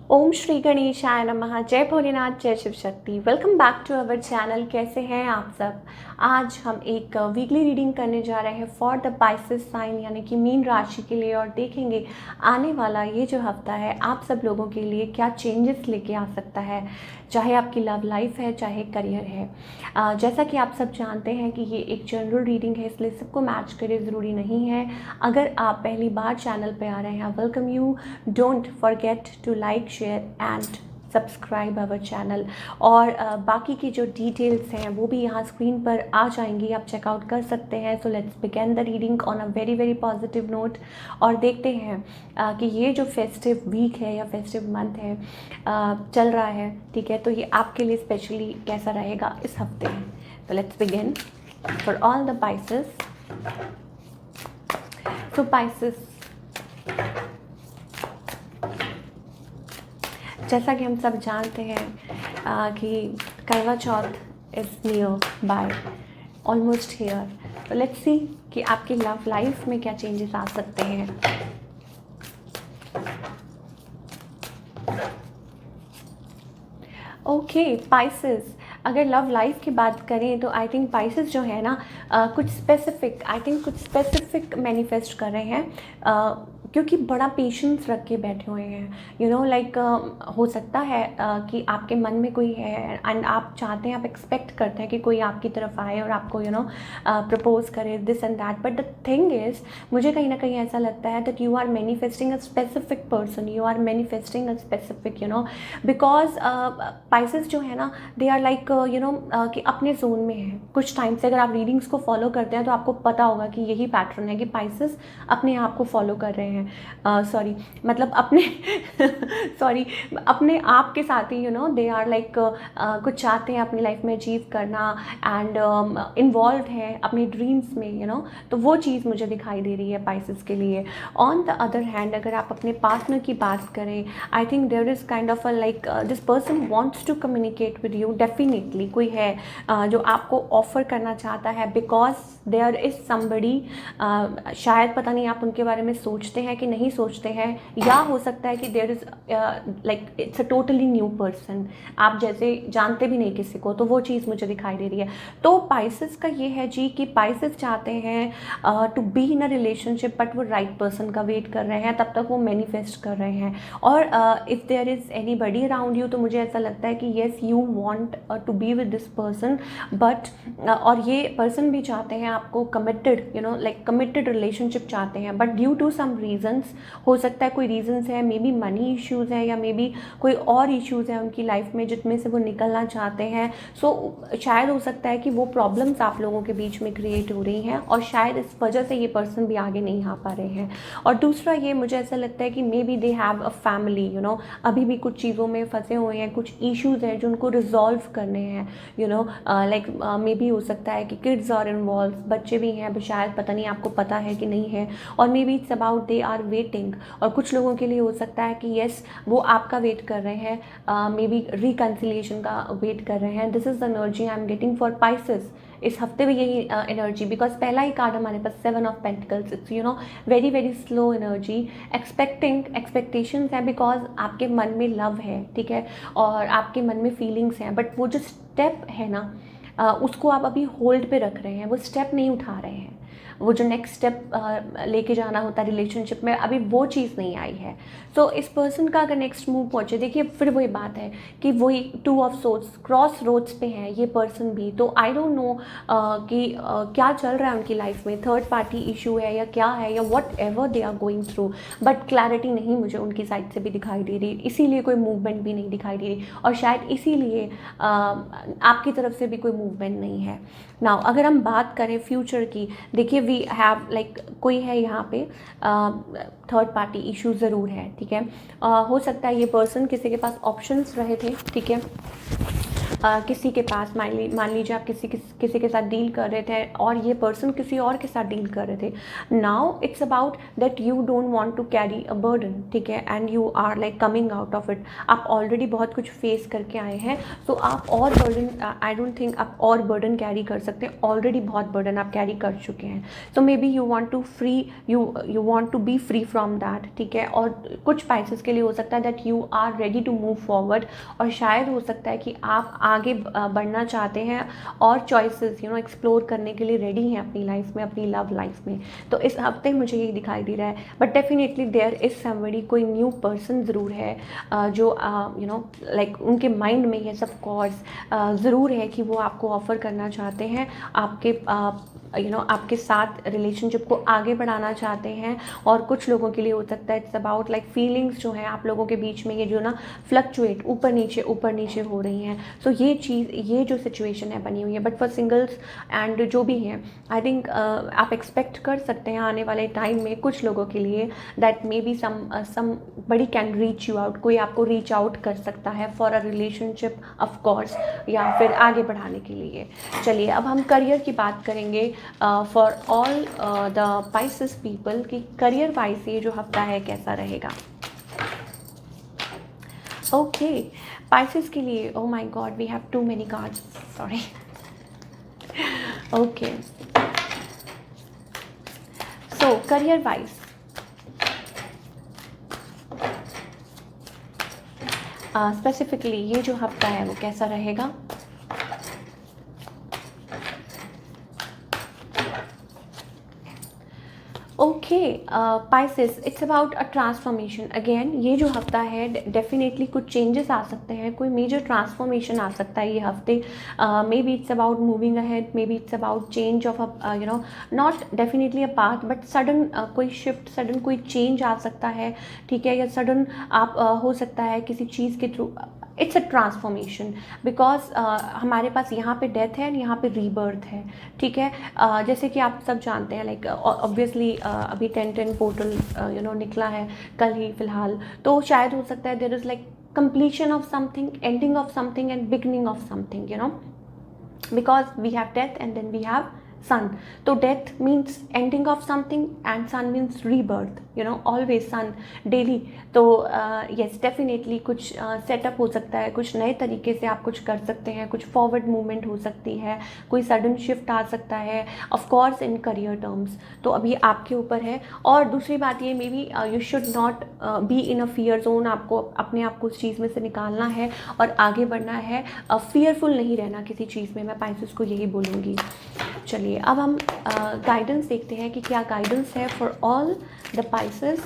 ओम श्री गणेशाय नमः। जय भोलेनाथ, जय Shiv Shakti. Welcome back to our channel. कैसे हैं आप सब। आज हम एक वीकली रीडिंग करने जा रहे हैं फॉर द पाइसेस साइन यानी कि मीन राशि के लिए, और देखेंगे आने वाला ये जो हफ्ता है आप सब लोगों के लिए क्या चेंजेस लेके आ सकता है, चाहे आपकी लव लाइफ है चाहे करियर है। जैसा कि आप सब जानते हैं कि ये एक जनरल रीडिंग है, इसलिए सबको मैच करे ज़रूरी नहीं है। अगर आप पहली बार चैनल पे आ रहे हैं, welcome you. Don't forget to like, share and subscribe our channel. और बाकी की जो डिटेल्स हैं वो भी यहाँ स्क्रीन पर आ जाएंगी, आप चेकआउट कर सकते हैं। So let's begin the reading on a very very positive note. और देखते हैं कि ये जो फेस्टिव वीक है या फेस्टिव मंथ है चल रहा है, ठीक है, तो ये आपके लिए स्पेशली कैसा रहेगा इस हफ्ते। तो let's begin for all the Pisces. So Pisces, जैसा कि हम सब जानते हैं कि Karva Chauth is near by, almost here. तो लेट्स सी कि आपकी लव लाइफ में क्या चेंजेस आ सकते हैं। ओके पाइसेस, अगर लव लाइफ की बात करें तो आई थिंक पाइसेस जो है ना कुछ स्पेसिफिक मैनिफेस्ट कर रहे हैं, क्योंकि बड़ा पेशेंस रख के बैठे हुए हैं। यू नो लाइक हो सकता है कि आपके मन में कोई है एंड आप चाहते हैं, आप एक्सपेक्ट करते हैं कि कोई आपकी तरफ आए और आपको प्रपोज करे this and that. But the thing is, मुझे कहीं ना कहीं ऐसा लगता है that you are manifesting a specific person, you are manifesting a specific because Pisces जो है ना दे आर लाइक कि अपने जोन में है। कुछ टाइम से अगर आप रीडिंग्स को फॉलो करते हैं तो आपको पता होगा कि यही पैटर्न है कि पाइसेस अपने आप को फॉलो कर रहे हैं, सॉरी मतलब अपने सॉरी अपने आप के साथ ही दे आर लाइक कुछ चाहते हैं अपनी लाइफ में अचीव करना एंड इन्वॉल्व है अपनी ड्रीम्स में, तो वो चीज़ मुझे दिखाई दे रही है पाइसेस के लिए। ऑन द अदर हैंड, अगर आप अपने पार्टनर की बात करें, I think there is kind of a like this person wants to communicate with you. Definitely कोई है जो आपको ऑफर करना चाहता है, बिकॉज देयर इज़ समबडी, शायद पता नहीं आप उनके बारे में सोचते हैं कि नहीं सोचते हैं, या हो सकता है कि there is like it's a totally new person, आप जैसे जानते भी नहीं किसी को, तो वो चीज़ मुझे दिखाई दे रही है। तो पाइसेस का ये है जी कि पाइसेस चाहते हैं to be in a relationship, but वो राइट पर्सन का वेट कर रहे हैं, तब तक वो मैनिफेस्ट कर रहे हैं। और if there is anybody around you, तो मुझे ऐसा लगता है कि yes you want to be with this person, but और ये पर्सन भी चाहते हैं आपको कमिटेड, लाइक कमिटेड रिलेशनशिप चाहते हैं, but due to some reasons, हो सकता है कोई रीजंस है, मे बी मनी इश्यूज़ है या मे बी कोई और इश्यूज़ है उनकी लाइफ में जिसमें से वो निकलना चाहते हैं। सो शायद हो सकता है कि वो प्रॉब्लम्स आप लोगों के बीच में क्रिएट हो रही हैं और शायद इस वजह से ये पर्सन भी आगे नहीं आ पा रहे हैं। और दूसरा ये मुझे ऐसा लगता है कि may be they have a family, अभी भी कुछ चीज़ों में फंसे हुए हैं, कुछ इश्यूज़ हैं जो उनको रिजॉल्व करने हैं, लाइक मे बी हो सकता है कि किड्स आर इन्वॉल्व, बच्चे भी हैं, शायद पता नहीं आपको पता है कि नहीं है, और maybe it's about they are waiting. और कुछ लोगों के लिए हो सकता है कि येस वो आपका वेट कर रहे हैं, मे बी रिकन्सिलिएशन का वेट कर रहे हैं। This is the energy I am getting for Pisces इस हफ्ते भी, यही एनर्जी, बिकॉज पहला ही कार्ड हमारे पास 7 of pentacles, it's very very slow energy, expectations हैं, बिकॉज आपके मन में लव है, ठीक है, और आपके मन में फीलिंग्स हैं, बट वो जो स्टेप है ना उसको आप अभी होल्ड पे रख रहे हैं, वो स्टेप नहीं उठा रहे हैं। वो जो नेक्स्ट स्टेप लेके जाना होता है रिलेशनशिप में, अभी वो चीज़ नहीं आई है। तो इस पर्सन का अगर नेक्स्ट मूव पहुंचे, देखिए फिर वही बात है कि वही 2 ऑफ सोर्ट्स, क्रॉस रोड्स पे है ये पर्सन भी। तो आई डोंट नो कि क्या चल रहा है उनकी लाइफ में, थर्ड पार्टी इशू है या क्या है, या whatever they are going through, but clarity नहीं मुझे उनकी साइड से भी दिखाई दे रही, इसीलिए कोई मूवमेंट भी नहीं दिखाई दे रही, और शायद इसीलिए आपकी तरफ से भी कोई मूवमेंट नहीं है। नाउ अगर हम बात करें फ्यूचर की, देखिए वी हैव लाइक कोई है यहाँ पे, थर्ड पार्टी इशू ज़रूर है, ठीक है, हो सकता है ये पर्सन किसी के पास ऑप्शंस रहे थे, ठीक है, किसी के पास, मान लीजिए आप किसी के साथ डील कर रहे थे और ये पर्सन किसी और के साथ डील कर रहे थे. Now it's about that you don't want to carry a burden, ठीक है, and you are like coming out of it. आप ऑलरेडी बहुत कुछ फेस करके आए हैं, तो आप और बर्डन, आई डोंट थिंक आप और बर्डन कैरी कर सकते हैं. ऑलरेडी बहुत बर्डन आप कैरी कर चुके हैं. So maybe you want to free, you want to be free from that, ठीक है. और कुछ स्पाइसेस के लिए हो सकता है that you are ready to move forward, और शायद हो सकता है कि आप आगे बढ़ना चाहते हैं और चॉइसेस एक्सप्लोर करने के लिए रेडी हैं अपनी लाइफ में, अपनी लव लाइफ में. तो इस हफ्ते मुझे ये दिखाई दे रहा है. But definitely there is somebody, कोई न्यू पर्सन ज़रूर है जो लाइक उनके माइंड में ये सब कोर्स ज़रूर है कि वो आपको ऑफ़र करना चाहते हैं, आपके आपके साथ रिलेशनशिप को आगे बढ़ाना चाहते हैं. और कुछ लोगों के लिए हो सकता है इट्स अबाउट लाइक फीलिंग्स जो हैं आप लोगों के बीच में, ये जो ना फ्लक्चुएट ऊपर नीचे हो रही हैं. सो ये जो सिचुएशन है बनी हुई है. बट फॉर सिंगल्स एंड जो भी हैं, आई थिंक आप एक्सपेक्ट कर सकते हैं आने वाले टाइम में कुछ लोगों के लिए that may be somebody can reach you out, कोई आपको रीच आउट कर सकता है for a relationship of course, या फिर आगे बढ़ाने के लिए. चलिए अब हम करियर की बात करेंगे for all the Pisces people कि करियर वाइज ये जो हफ्ता है कैसा रहेगा. ओके, पाइसेस के लिए, oh my God, we have too many cards, sorry. Okay, so career wise specifically ये जो हफ्ता है वो कैसा रहेगा. Okay Pisces, it's about a transformation. Again ये जो हफ्ता है डेफिनेटली कुछ चेंजेस आ सकते हैं, कोई मेजर ट्रांसफॉर्मेशन आ सकता है ये हफ्ते. May be it's about moving ahead, may be it's about change of not definitely a path, but sudden कोई शिफ्ट, सडन कोई चेंज आ सकता है, ठीक है. या सडन आप हो सकता है किसी चीज़ के through, it's a transformation because हमारे पास यहाँ पे डेथ है, यहाँ पे रीबर्थ है, ठीक है. जैसे कि आप सब जानते हैं लाइक ऑब्वियसली अभी 10-10 पोर्टल निकला है कल ही फ़िलहाल. तो शायद हो सकता है there is like completion of something, ending of something and beginning of something, because we have death and then we have sun. So death means ending of something and sun means rebirth, always sun daily. तो yes definitely कुछ setup हो सकता है, कुछ नए तरीके से आप कुछ कर सकते हैं, कुछ फॉरवर्ड मूवमेंट हो सकती है, कोई सडन शिफ्ट आ सकता है of course in career terms. तो अभी आपके ऊपर है. और दूसरी बात ये, may be you should not be in a fear zone. आपको अपने आप को उस चीज़ में से निकालना है और आगे बढ़ना है. फियरफुल नहीं रहना किसी चीज़ में, मैं पाइसेस को यही बोलूँगी. चलिए अब हम गाइडेंस देखते हैं कि क्या गाइडेंस है for all the Pisces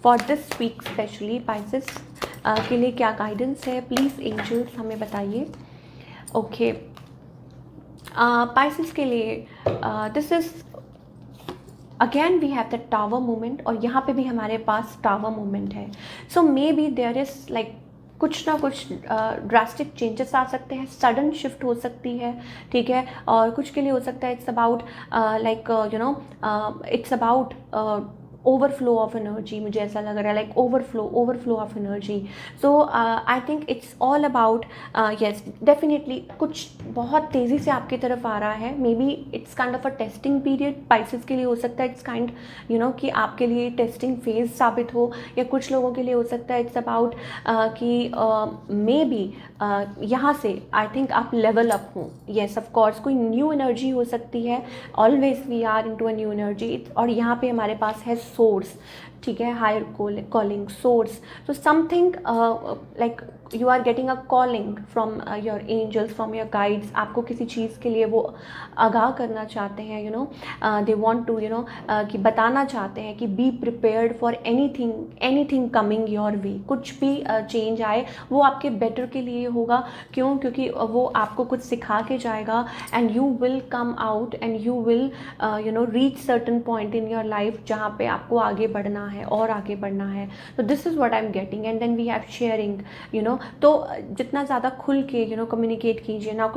for this week. Specially Pisces के लिए क्या गाइडेंस है, प्लीज़ एंजल्स हमें बताइए. ओके, पाइसेस के लिए this is again we have the tower movement, और यहाँ पे भी हमारे पास टावर मूवमेंट है. So maybe there is like कुछ ना कुछ ड्रास्टिक चेंजेस आ सकते हैं, सडन शिफ्ट हो सकती है, ठीक है. और कुछ के लिए हो सकता है it's about like it's about overflow of energy. मुझे ऐसा लग रहा है like overflow of energy. So I think it's all about yes definitely कुछ बहुत तेज़ी से आपकी तरफ आ रहा है. May be it's kind of a testing period Pisces के लिए हो सकता है. इट्स काइंड कि आपके लिए टेस्टिंग फेज साबित हो, या कुछ लोगों के लिए हो सकता है इट्स अबाउट कि मे बी यहाँ से आई थिंक आप लेवल अप हों. येस ऑफ कोर्स कोई न्यू एनर्जी हो सकती है. Always we are into a new energy. और यहाँ पे हमारे पास है सोर्स, ठीक है, हायर कॉलिंग सोर्स. तो something like you are getting a calling from your angels, from your guides. आपको किसी चीज़ के लिए वो आगाह करना चाहते हैं, दे वांट टू कि बताना चाहते हैं कि be prepared for anything coming your way. कुछ भी चेंज आए वो आपके बेटर के लिए होगा. क्यों? क्योंकि वो आपको कुछ सिखा के जाएगा and you will come out and you will reach certain point in your life जहाँ पे आपको आगे बढ़ना है और आगे बढ़ना है. तो this is what I am getting. And then we have sharing, तो जितना ज़्यादा खुल के कम्युनिकेट कीजिए. ना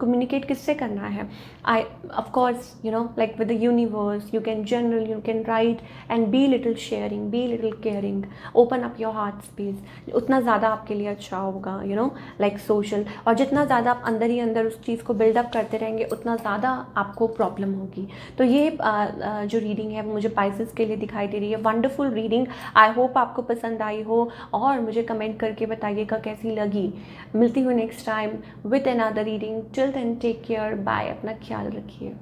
कम्युनिकेट किससे करना है? I of course you know like with the universe, you can general, you can write and be little sharing, be little caring, open up your heart space, उतना ज़्यादा आपके लिए अच्छा होगा, यू नो लाइक सोशल। और जितना ज़्यादा आप अंदर ही अंदर उस चीज़ को बिल्डअप करते रहेंगे उतना ज़्यादा आपको प्रॉब्लम होगी। तो ये जो रीडिंग है वो मुझे पाइसेस के लिए दिखाई दे रही है। वंडरफुल रीडिंग, आई होप आपको पसंद आई हो और मुझे कमेंट करके बताइएगा कैसी लगी। मिलती हूँ next time with another reading. Till then take care, bye, अपना ख्याल रखिए।